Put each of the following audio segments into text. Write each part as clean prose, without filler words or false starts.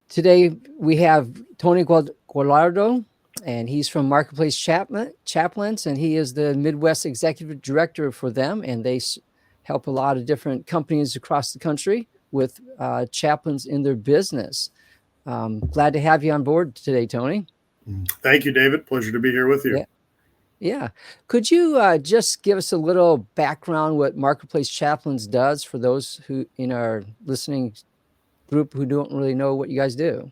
Today we have Tony Guagliardo, and he's from Marketplace Chaplains, and he is the Midwest Executive Director for them, and they help a lot of different companies across the country with chaplains in their business. Glad to have you on board today, Tony. Thank you, David. Pleasure to be here with you. Yeah. Yeah. Could you just give us a little background what Marketplace Chaplains does for those who in our listening group who don't really know what you guys do?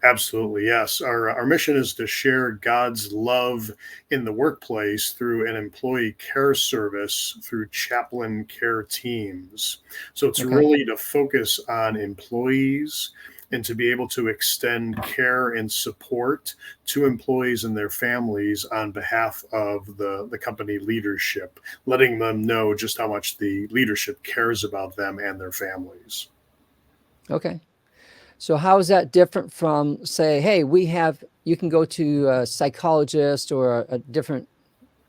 Absolutely, yes. Our mission is to share God's love in the workplace through an employee care service through chaplain care teams. So it's Okay. really to focus on employees and to be able to extend care and support to employees and their families on behalf of the company leadership, letting them know just how much the leadership cares about them and their families. Okay. So how is that different from, say, hey, you can go to a psychologist or a different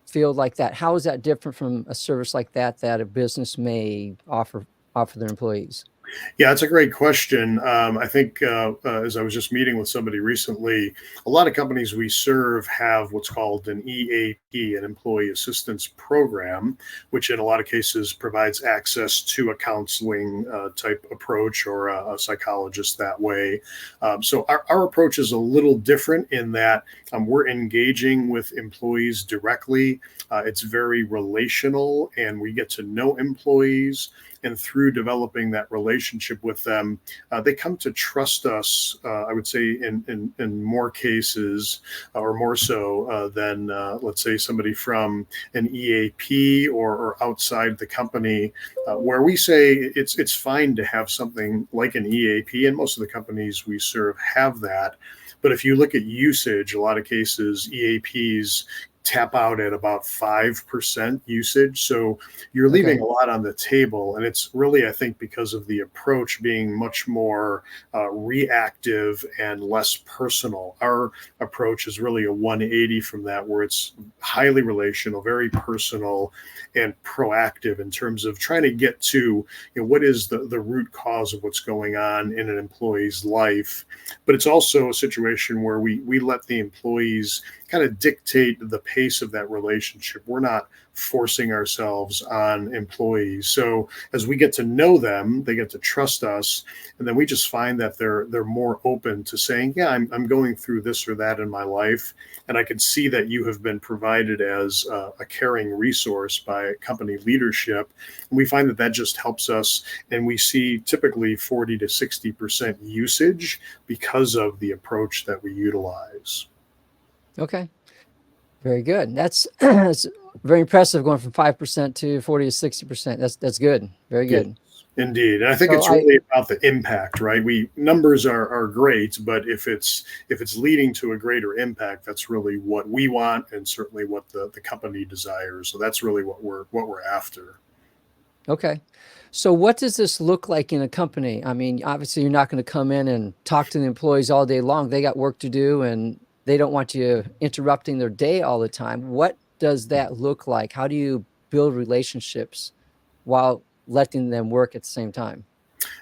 field like that? How is that different from a service like that a business may offer their employees? Yeah, it's a great question. I think as I was just meeting with somebody recently, a lot of companies we serve have what's called an EAP, an employee assistance program, which in a lot of cases provides access to a counseling type approach or a psychologist that way. So our approach is a little different in that we're engaging with employees directly. It's very relational, and we get to know employees. And through developing that relationship with them, they come to trust us, I would say, in more cases or more so than, let's say, somebody from an EAP or outside the company, where we say it's fine to have something like an EAP, and most of the companies we serve have that. But if you look at usage, a lot of cases, EAPs tap out at about 5% usage. So you're leaving a lot on the table. And it's really, I think, because of the approach being much more reactive and less personal. Our approach is really a 180 from that, where it's highly relational, very personal, and proactive in terms of trying to get to what is the root cause of what's going on in an employee's life. But it's also a situation where we let the employees kind of dictate the pace of that relationship. We're not forcing ourselves on employees. So as we get to know them, they get to trust us, and then we just find that they're more open to saying, yeah, I'm going through this or that in my life, and I can see that you have been provided as a caring resource by company leadership. And we find that just helps us, and we see typically 40 to 60% usage because of the approach that we utilize. Okay. Very good. That's very impressive, going from 5% to 40 to 60%. That's good. Very good. Yes, indeed. And I think it's really about the impact, right? Numbers are great, but if it's leading to a greater impact, that's really what we want, and certainly what the company desires. So that's really what we're after. Okay. So what does this look like in a company? I mean, obviously you're not going to come in and talk to the employees all day long. They got work to do, and they don't want you interrupting their day all the time. What does that look like? How do you build relationships while letting them work at the same time?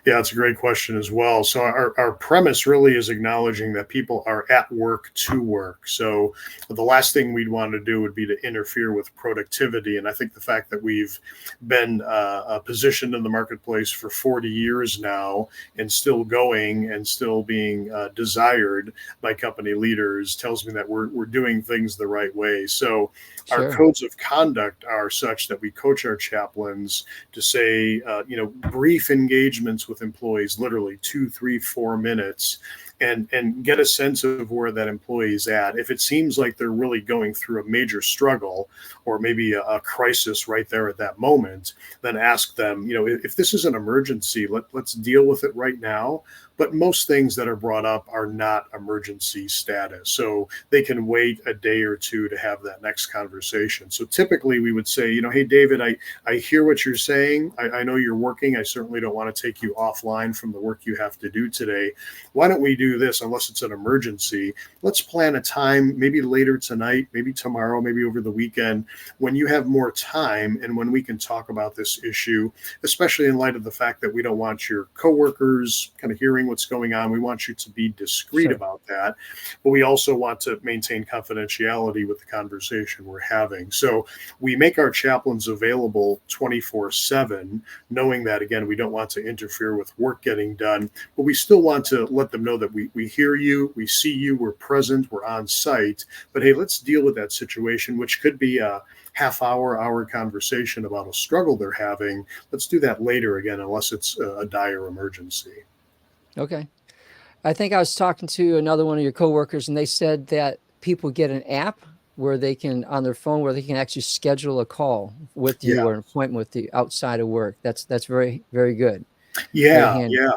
Yeah, it's a great question as well. So our premise really is acknowledging that people are at work to work. So the last thing we'd want to do would be to interfere with productivity. And I think the fact that we've been positioned in the marketplace for 40 years now, and still going and still being desired by company leaders, tells me that we're doing things the right way. So our codes of conduct are such that we coach our chaplains to say, brief engagements with employees, literally 2, 3, 4 minutes, and get a sense of where that employee is at. If it seems like they're really going through a major struggle or maybe a crisis right there at that moment, then ask them, if this is an emergency, let's deal with it right now. But most things that are brought up are not emergency status. So they can wait a day or two to have that next conversation. So typically we would say, hey, David, I hear what you're saying. I know you're working. I certainly don't want to take you offline from the work you have to do today. Why don't we do do this unless it's an emergency. Let's plan a time, maybe later tonight, maybe tomorrow, maybe over the weekend, when you have more time and when we can talk about this issue, especially in light of the fact that we don't want your coworkers kind of hearing what's going on. We want you to be discreet Sure. about that, but we also want to maintain confidentiality with the conversation we're having. So we make our chaplains available 24/7, knowing that, again, we don't want to interfere with work getting done, but we still want to let them know that we hear you, we see you, we're present, we're on site, but hey, let's deal with that situation, which could be a hour conversation about a struggle they're having. Let's do that later, again, unless it's a dire emergency. Okay. I think I was talking to another one of your coworkers, and they said that people get an app where they can, on their phone, where they can actually schedule a call with you Yeah. or an appointment with you outside of work. That's very, very good. Very Yeah, handy. yeah.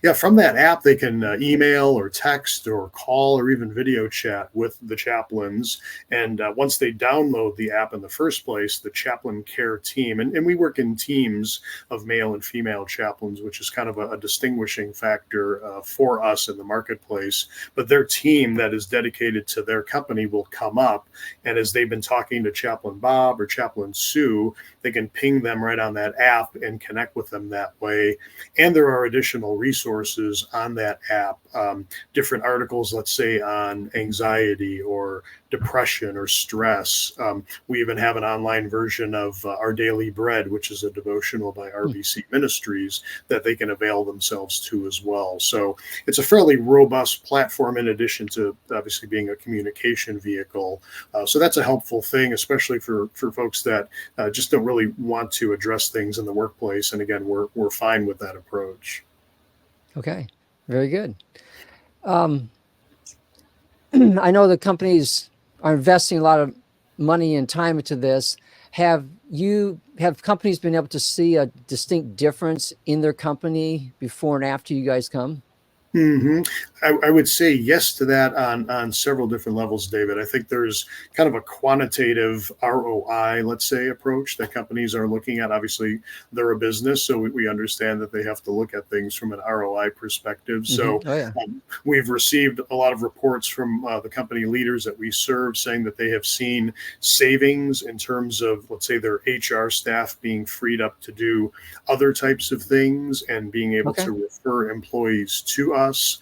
Yeah, from that app, they can email or text or call or even video chat with the chaplains. And once they download the app in the first place, the chaplain care team, and we work in teams of male and female chaplains, which is kind of a distinguishing factor for us in the marketplace. But their team that is dedicated to their company will come up. And as they've been talking to Chaplain Bob or Chaplain Sue, they can ping them right on that app and connect with them that way. And there are additional resources on that app, different articles, let's say, on anxiety or depression or stress. We even have an online version of Our Daily Bread, which is a devotional by RBC Ministries that they can avail themselves to as well. So it's a fairly robust platform in addition to obviously being a communication vehicle. So that's a helpful thing, especially for folks that just don't really want to address things in the workplace. And again, we're fine with that approach. Okay. Very good. Um, I know the companies are investing a lot of money and time into this. Have companies been able to see a distinct difference in their company before and after you guys come? hmm I would say yes to that on several different levels, David. I think there's kind of a quantitative ROI, let's say, approach that companies are looking at. Obviously, they're a business, so we understand that they have to look at things from an ROI perspective. So Oh yeah. we've received a lot of reports from the company leaders that we serve saying that they have seen savings in terms of, let's say, their HR staff being freed up to do other types of things and being able Okay. to refer employees to us.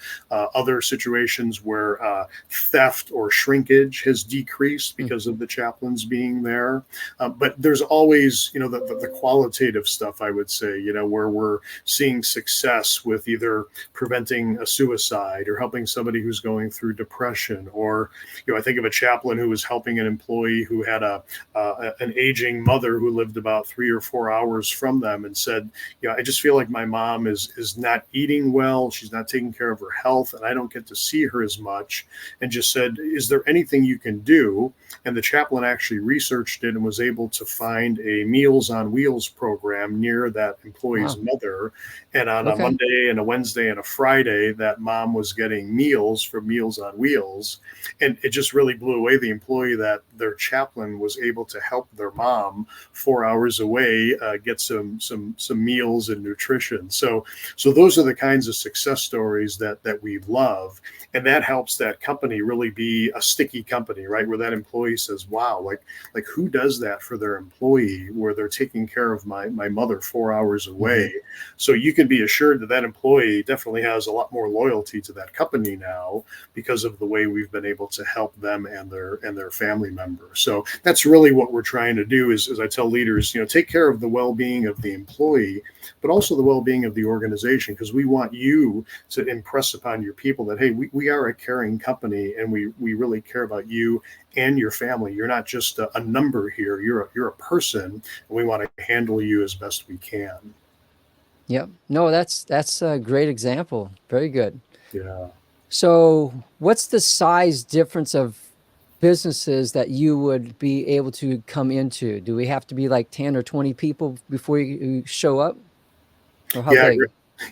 Other situations where theft or shrinkage has decreased because of the chaplains being there. But there's always, the qualitative stuff, I would say, where we're seeing success with either preventing a suicide or helping somebody who's going through depression. Or, I think of a chaplain who was helping an employee who had an aging mother who lived about 3 or 4 hours from them and said, I just feel like my mom is not eating well. She's not taking care of her health, and I don't get to see her as much. And just said, is there anything you can do? And the chaplain actually researched it and was able to find a Meals on Wheels program near that employee's Wow. mother. And on a Okay. Monday and a Wednesday and a Friday, that mom was getting meals from Meals on Wheels. And it just really blew away the employee that their chaplain was able to help their mom 4 hours away get some meals and nutrition. So those are the kinds of success stories that we love, and that helps that company really be a sticky company, right? Where that employee says, "Wow, like who does that for their employee? Where they're taking care of my mother 4 hours away." So you can be assured that that employee definitely has a lot more loyalty to that company now because of the way we've been able to help them and their family members. So that's really what we're trying to do. Is, as I tell leaders, take care of the well-being of the employee, but also the well-being of the organization, because we want you to impress upon your people that, hey, we are a caring company and we really care about you and your family. You're not just a number here. You're a person, and we want to handle you as best we can. Yep. No, that's a great example. Very good. Yeah. So, what's the size difference of businesses that you would be able to come into? Do we have to be like 10 or 20 people before you show up? Or how Yeah, big?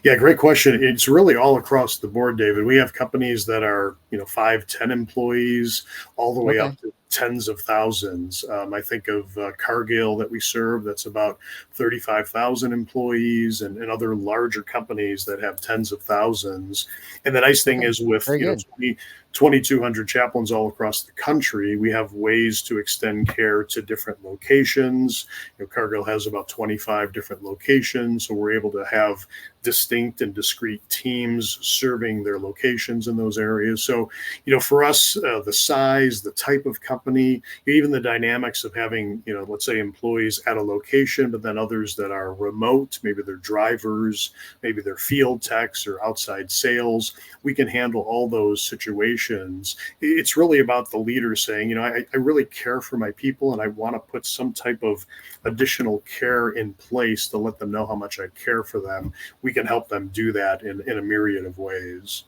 yeah, great question. It's really all across the board, David. We have companies that are, 5, 10 employees, all the way up Okay. to tens of thousands. I think of Cargill that we serve, that's about 35,000 employees, and other larger companies that have tens of thousands. And the nice thing Okay. is with Very good. 2,200 chaplains all across the country, we have ways to extend care to different locations. Cargill has about 25 different locations, so we're able to have distinct and discrete teams serving their locations in those areas. So, for us, the size, the type of company, even the dynamics of having, let's say employees at a location, but then others that are remote, maybe they're drivers, maybe they're field techs or outside sales, we can handle all those situations. It's really about the leader saying, I really care for my people, and I want to put some type of additional care in place to let them know how much I care for them. We can help them do that in a myriad of ways.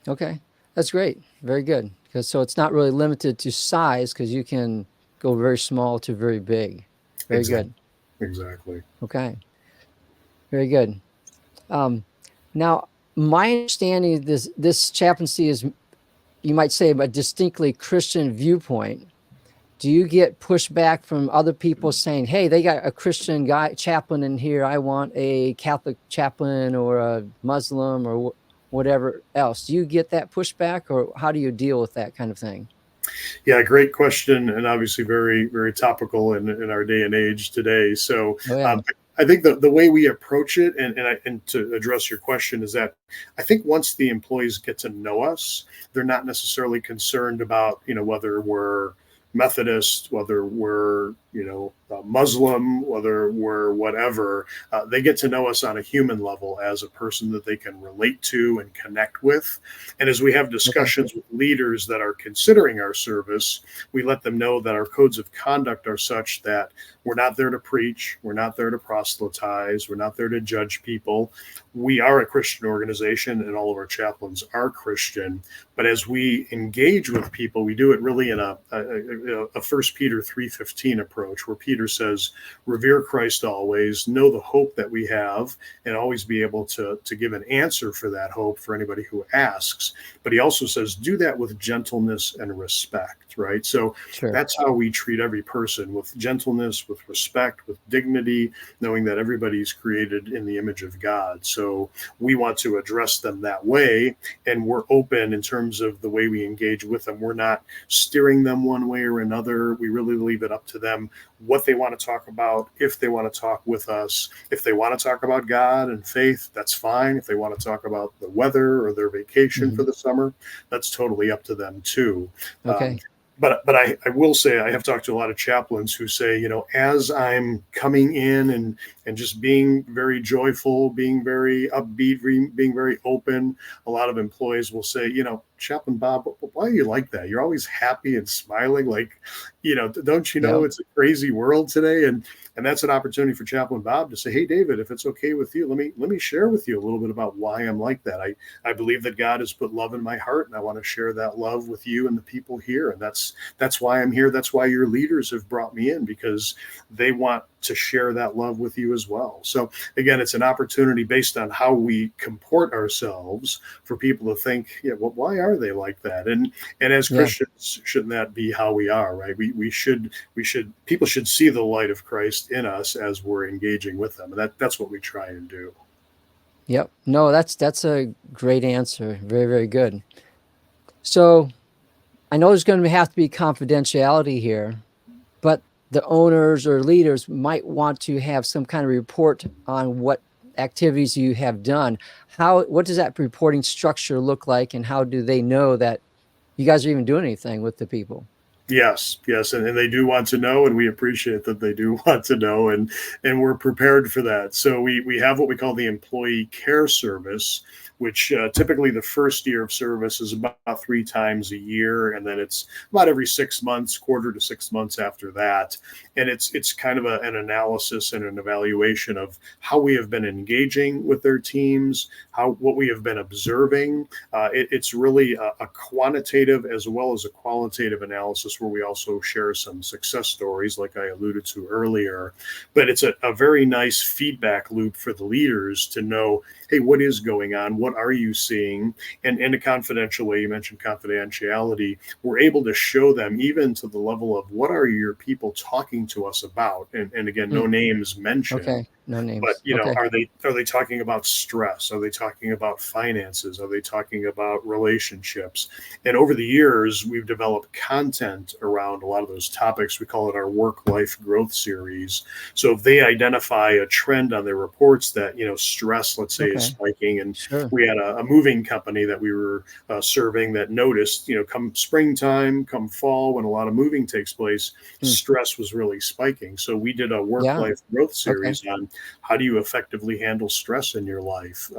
Okay. That's great. Very good. So it's not really limited to size, because you can go very small to very big. Very Exactly. good. Exactly. Okay. Very good. Now, my understanding of this chaplaincy is, you might say, a distinctly Christian viewpoint. Do you get pushback from other people saying, hey, they got a Christian chaplain in here, I want a Catholic chaplain or a Muslim or whatever else? Do you get that pushback, or how do you deal with that kind of thing? Yeah, great question, and obviously very, very topical in our day and age today. So Oh, yeah. I think the way we approach it, and to address your question, is that I think once the employees get to know us, they're not necessarily concerned about, whether we're Methodist, whether we're, Muslim, whether we're whatever. They get to know us on a human level as a person that they can relate to and connect with. And as we have discussions with leaders that are considering our service, we let them know that our codes of conduct are such that we're not there to preach, we're not there to proselytize, we're not there to judge people. We are a Christian organization, and all of our chaplains are Christian. But as we engage with people, we do it really in a 1 Peter 3:15 approach, where Peter says, revere Christ always, know the hope that we have, and always be able to give an answer for that hope for anybody who asks. But he also says, do that with gentleness and respect, right? So Sure. that's how we treat every person, with gentleness, with respect, with dignity, knowing that everybody's created in the image of God. So we want to address them that way, and we're open in terms of the way we engage with them. We're not steering them one way or another. We really leave it up to them what they want to talk about, if they want to talk with us. If they want to talk about God and faith, that's fine. If they want to talk about the weather or their vacation for the summer, that's totally up to them too. Okay. But I will say, I have talked to a lot of chaplains who say, as I'm coming in and just being very joyful, being very upbeat, being very open, a lot of employees will say, Chaplain Bob, why are you like that? You're always happy and smiling. Like, don't you know Yeah. it's a crazy world today? And that's an opportunity for Chaplain Bob to say, hey, David, if it's okay with you, let me share with you a little bit about why I'm like that. I believe that God has put love in my heart, and I want to share that love with you and the people here. And that's why I'm here. That's why your leaders have brought me in, because they want to share that love with you as well. So again, it's an opportunity based on how we comport ourselves for people to think, yeah, well, why are they like that? And as Christians, shouldn't that be how we are, right? We should people should see the light of Christ in us as we're engaging with them. And that's what we try and do. Yep. No, that's a great answer. Very, very good. So I know there's going to have to be confidentiality here, but the owners or leaders might want to have some kind of report on what activities you have done. What does that reporting structure look like, and how do they know that you guys are even doing anything with the people? Yes, and they do want to know, and we appreciate that they do want to know, and we're prepared for that. So we have what we call the employee care service, which typically the first year of service is about 3 times a year, and then it's about every 6 months, quarter to 6 months after that. And it's kind of an analysis and an evaluation of how we have been engaging with their teams, what we have been observing. It's really a quantitative as well as a qualitative analysis, where we also share some success stories, like I alluded to earlier. But it's a very nice feedback loop for the leaders to know, hey, what is going on? What what are you seeing? And in a confidential way, you mentioned confidentiality, we're able to show them even to the level of what are your people talking to us about? And again, no Mm, names mentioned. okay. No But names. you know, Okay. are they talking about stress? Are they talking about finances? Are they talking about relationships? And over the years, we've developed content around a lot of those topics. We call it our work-life growth series. So if they identify a trend on their reports that stress, let's say, is Okay. spiking, and Sure. we had a moving company that we were serving that noticed, come springtime, come fall, when a lot of moving takes place, Mm, stress was really spiking. So we did a yeah. work-life growth Okay. series on how do you effectively handle stress in your life?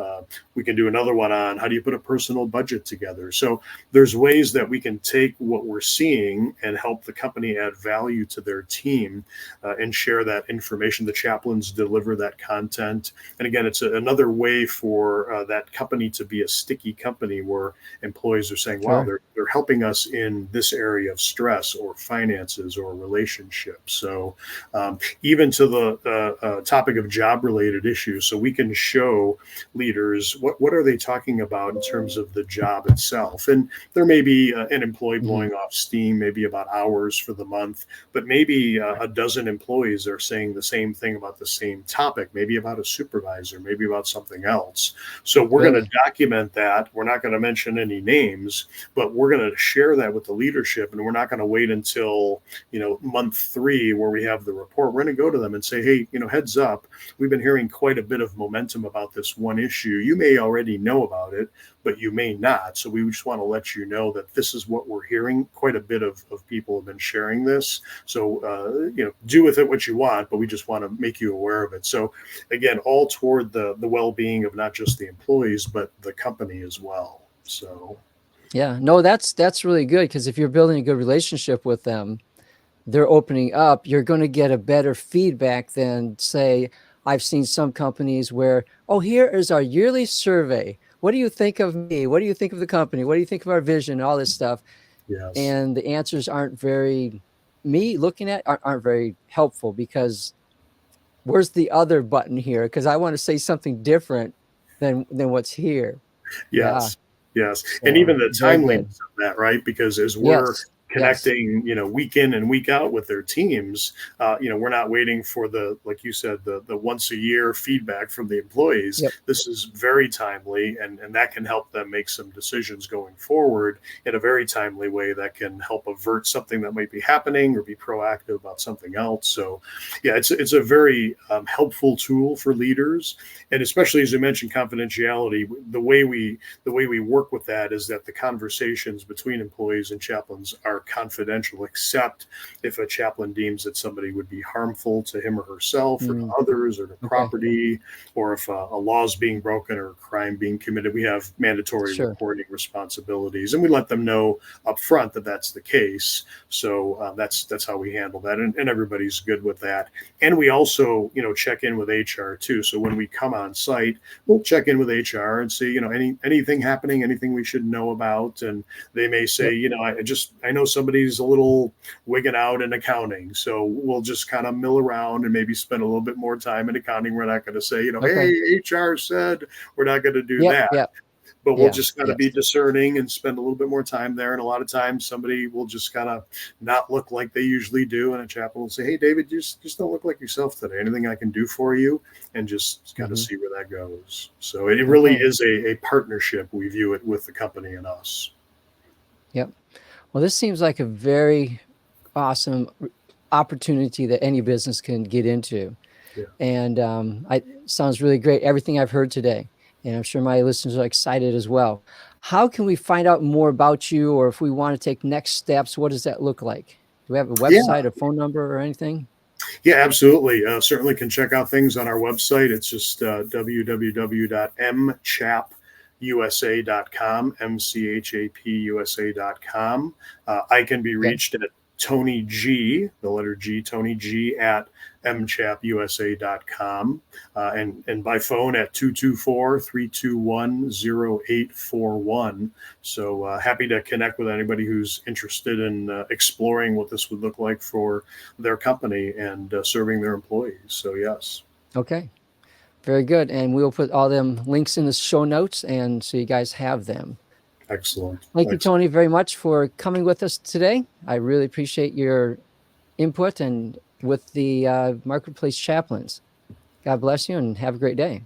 We can do another one on how do you put a personal budget together. So there's ways that we can take what we're seeing and help the company add value to their team and share that information. The chaplains deliver that content. And again, it's another way for that company to be a sticky company where employees are saying, wow, Sure. they're helping us in this area of stress or finances or relationships. So even to the topic of job related issues. So we can show leaders what are they talking about in terms of the job itself. And there may be an employee Hmm. blowing off steam, maybe about hours for the month, but maybe a dozen employees are saying the same thing about the same topic, maybe about a supervisor, maybe about something else. So we're going to Really? document that. We're not going to mention any names, but we're going to share that with the leadership. And we're not going to wait until month 3 where we have the report. We're going to go to them and say, hey, heads up, we've been hearing quite a bit of momentum about this one issue. You may already know about it, but you may not. So we just want to let you know that this is what we're hearing. Quite a bit of people have been sharing this. So, do with it what you want, but we just want to make you aware of it. So again, all toward the well-being of not just the employees, but the company as well. So Yeah. No, that's really good, because if you're building a good relationship with them, they're opening up, you're going to get a better feedback than, say, I've seen some companies where, oh, here is our yearly survey. What do you think of me? What do you think of the company? What do you think of our vision? All this stuff. yes. And the answers aren't very, me looking at aren't very helpful, because where's the other button here? Because I want to say something different than what's here. Yeah. Yes, yes, and even So the very good. timeliness of that, right? Because as we're Yes. Yes. connecting, week in and week out with their teams, we're not waiting for like you said, the once a year feedback from the employees. Yep. This is very timely, and that can help them make some decisions going forward in a very timely way that can help avert something that might be happening or be proactive about something else. So, yeah, it's a very helpful tool for leaders, and especially as you mentioned, confidentiality. The way we work with that is that the conversations between employees and chaplains are confidential, except if a chaplain deems that somebody would be harmful to him or herself or to Mm, others or to okay. property, or if a law is being broken or a crime being committed. We have mandatory Sure. reporting responsibilities, and we let them know up front that that's the case. So that's how we handle that, and everybody's good with that. And we also check in with HR too. So when we come on site, we'll check in with HR and see anything happening, anything we should know about. And they may say, Yep. I know somebody's a little wigging out in accounting, so we'll just kind of mill around and maybe spend a little bit more time in accounting. We're not going to say, Okay. hey, HR said. We're not going to do Yep. that, Yep. but we'll Yeah. just kind of be Yes. discerning and spend a little bit more time there. And a lot of times somebody will just kind of not look like they usually do, and a chaplain will say, hey, David, just don't look like yourself today. Anything I can do for you? And just kind of Hmm. see where that goes. So it really Okay. is a partnership. We view it with the company and us. Yep. Well, this seems like a very awesome opportunity that any business can get into. Yeah. And sounds really great, everything I've heard today. And I'm sure my listeners are excited as well. How can we find out more about you, or if we want to take next steps, what does that look like? Do we have a Yeah. website, a phone number, or anything? Yeah, absolutely. Certainly can check out things on our website. It's just www.mchapusa.com, mchapusa.com. I can be Okay. reached at Tony G, the letter G, Tony G at mchapusa.com, and by phone at 224-321-0841. So happy to connect with anybody who's interested in exploring what this would look like for their company and serving their employees. So yes. Okay. Very good. And we'll put all them links in the show notes, and so you guys have them. Excellent. Thank you, Excellent. Tony, very much for coming with us today. I really appreciate your input and with the Marketplace Chaplains. God bless you and have a great day.